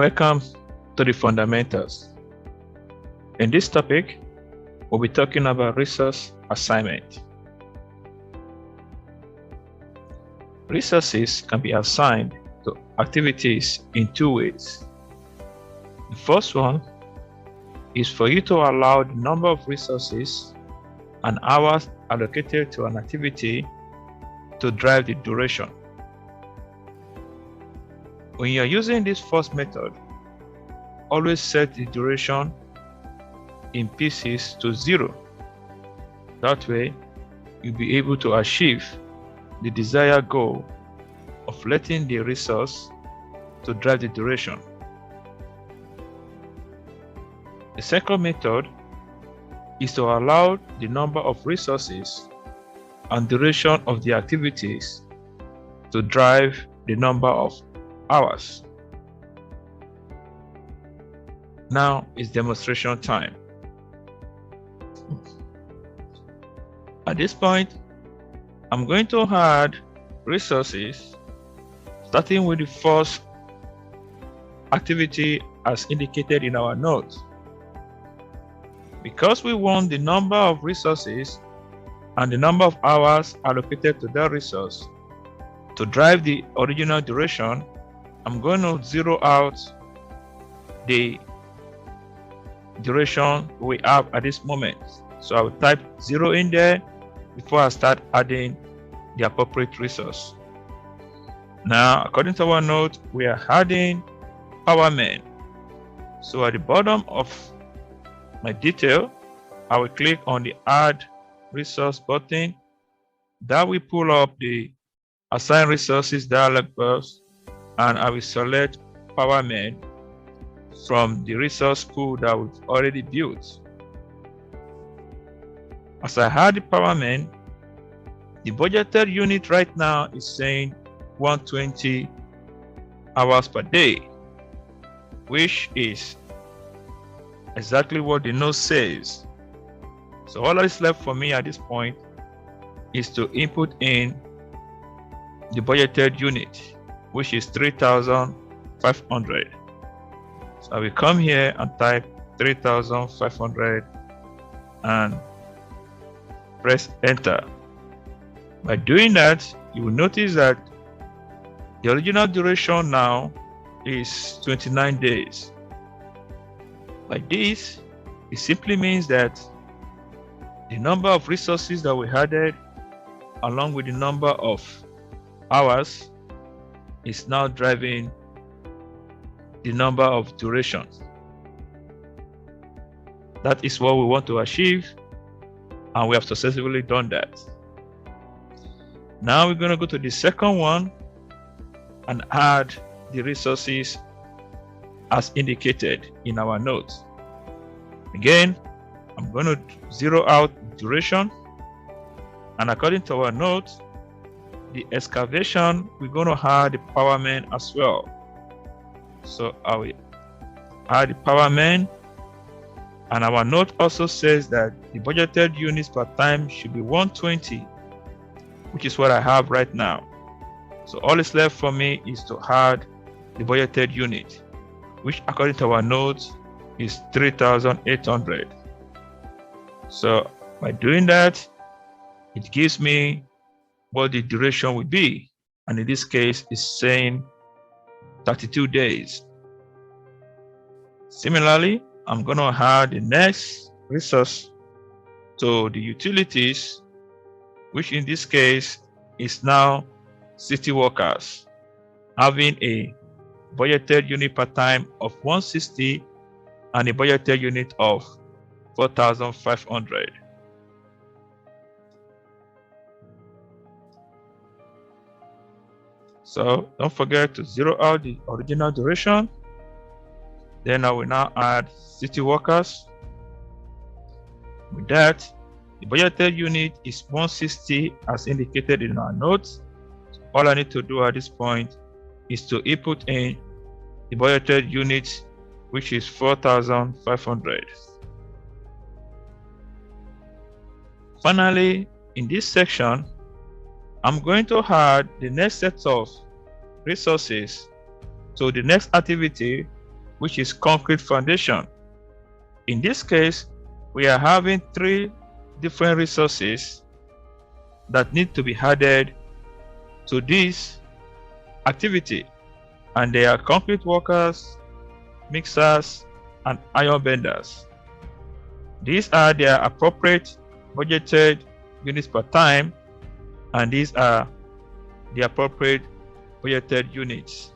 Welcome to the fundamentals. In this topic, we'll be talking about resource assignment. Resources can be assigned to activities in two ways. The first one is for you to allow the number of resources and hours allocated to an activity to drive the duration. When you're using this first method, always set the duration in pieces to 0. That way, you'll be able to achieve the desired goal of letting the resource to drive the duration. The second method is to allow the number of resources and duration of the activities to drive the number of hours. Now is demonstration time. At this point, I'm going to add resources, starting with the first activity as indicated in our notes. Because we want the number of resources and the number of hours allocated to that resource to drive the original duration, I'm going to zero out the duration we have at this moment. So I will type 0 in there before I start adding the appropriate resource. Now, according to our note, we are adding PowerMen. So at the bottom of my detail, I will click on the Add Resource button. That will pull up the Assign Resources dialog box, and I will select PowerMen from the resource pool that we've already built. As I add the PowerMen, the budgeted unit right now is saying 120 hours per day, which is exactly what the note says. So all that is left for me at this point is to input in the budgeted unit, which is 3,500. So I will come here and type 3,500 and press enter. By doing that, you will notice that the original duration now is 29 days. Like this, it simply means that the number of resources that we added along with the number of hours is now driving the number of durations. That is what we want to achieve, and we have successfully done that. Now we're going to go to the second one and add the resources as indicated in our notes. Again, I'm going to zero out duration, and according to our notes, the excavation, we're going to add the PowerMen as well. So I will add the PowerMen, and our note also says that the budgeted units per time should be 120, which is what I have right now. So all is left for me is to add the budgeted unit, which according to our notes is 3,800. So by doing that, it gives me what the duration will be, and in this case it's saying 32 days. Similarly, I'm going to add the next resource to the utilities, which in this case is now city workers, having a budgeted unit per time of 160 and a budgeted unit of 4,500. So don't forget to zero out the original duration. Then I will now add city workers. With that, the budgeted unit is 160 as indicated in our notes. All I need to do at this point is to input in the budgeted unit, which is 4,500. Finally, in this section, I'm going to add the next set of resources to the next activity, which is concrete foundation. In this case, we are having 3 different resources that need to be added to this activity, and they are concrete workers, mixers, and iron benders. These are their appropriate budgeted units per time, and these are the appropriate budgeted units.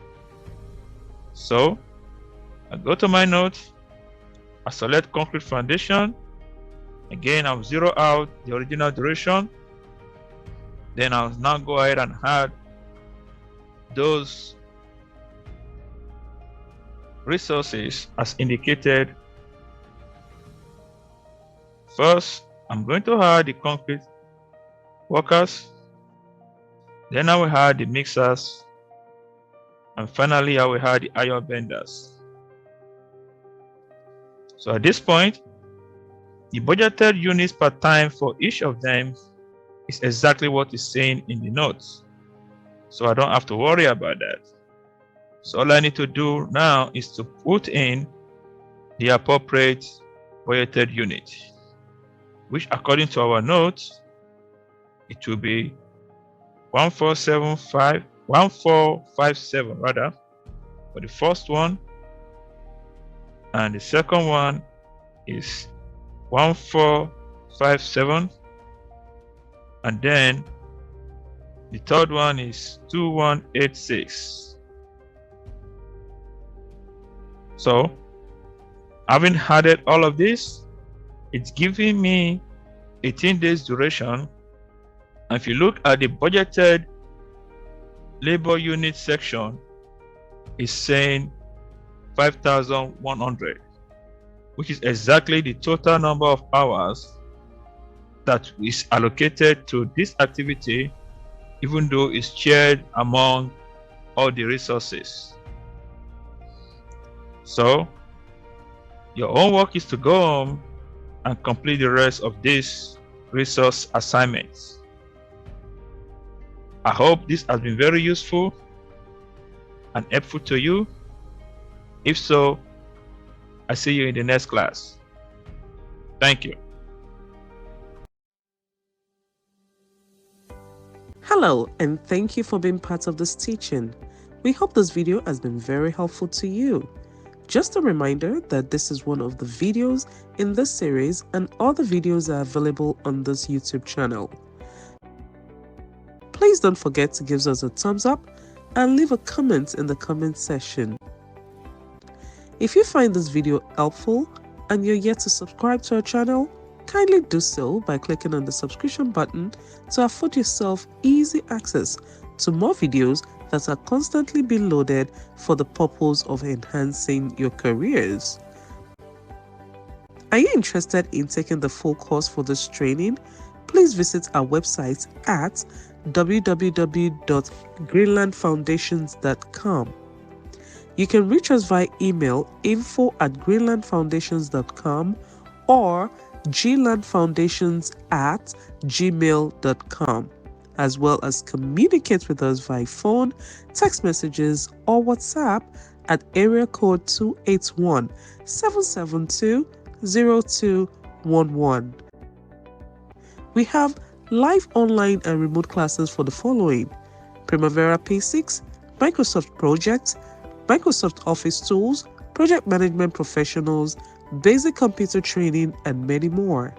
So I go to my notes, I select concrete foundation. Again, I'll zero out the original duration. Then I'll now go ahead and add those resources as indicated. First, I'm going to add the concrete workers. Then I will add the mixers. And finally, I will add the iron benders. So at this point, the budgeted units per time for each of them is exactly what is saying in the notes. So I don't have to worry about that. So all I need to do now is to put in the appropriate budgeted unit, which according to our notes, it will be 1457 rather, for the first one, and the second one is 1457, and then the third one is 2186. So having added all of this, it's giving me 18 days duration. And if you look at the budgeted labor unit section, it's saying 5,100, which is exactly the total number of hours that is allocated to this activity, even though it's shared among all the resources. So your own work is to go home and complete the rest of these resource assignments. I hope this has been very useful and helpful to you. If so, I see you in the next class. Thank you. Hello, and thank you for being part of this teaching. We hope this video has been very helpful to you. Just a reminder that this is one of the videos in this series, and all the videos are available on this YouTube channel. Please don't forget to give us a thumbs up and leave a comment in the comment section. If you find this video helpful and you're yet to subscribe to our channel, kindly do so by clicking on the subscription button to afford yourself easy access to more videos that are constantly being loaded for the purpose of enhancing your careers. Are you interested in taking the full course for this training? Please visit our website at www.greenlandfoundations.com. You can reach us via email info@greenlandfoundations.com or glandfoundations@gmail.com, as well as communicate with us via phone, text messages, or WhatsApp at area code 281-772-0211. We have live online and remote classes for the following: Primavera P6, Microsoft Project, Microsoft Office Tools, Project Management Professionals, Basic Computer Training, and many more.